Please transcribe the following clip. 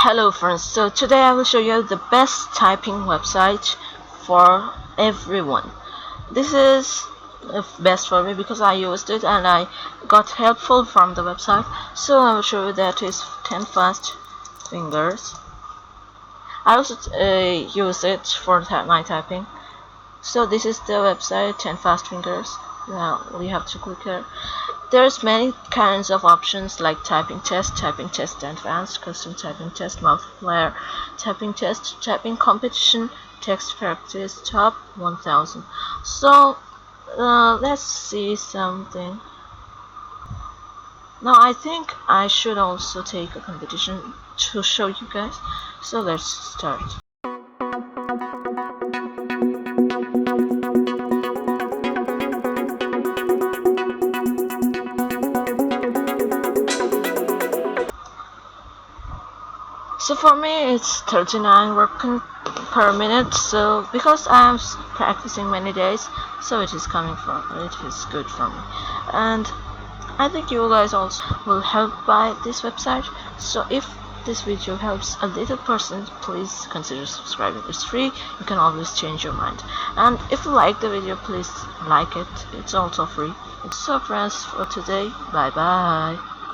Hello friends, so today I will show you the best typing website for everyone. This is best for me because I used it and I got helpful from the website. So I will show you that is 10 fast fingers. I also use it for my typing. So this is the website 10 fast fingers. Now we have to click here. There's many kinds of options like typing test advanced, custom typing test, multiplayer typing test, typing competition, text practice, top 1000. So let's see something. Now I think I should also take a competition to show you guys. So let's start. So for me it's 39 working per minute, so because I am practicing many days, so it is good for me. And I think you guys also will help by this website. So if this video helps a little person, please consider subscribing. It's free, you can always change your mind. And if you like the video, please like it, it's also free. So friends, for today, bye bye.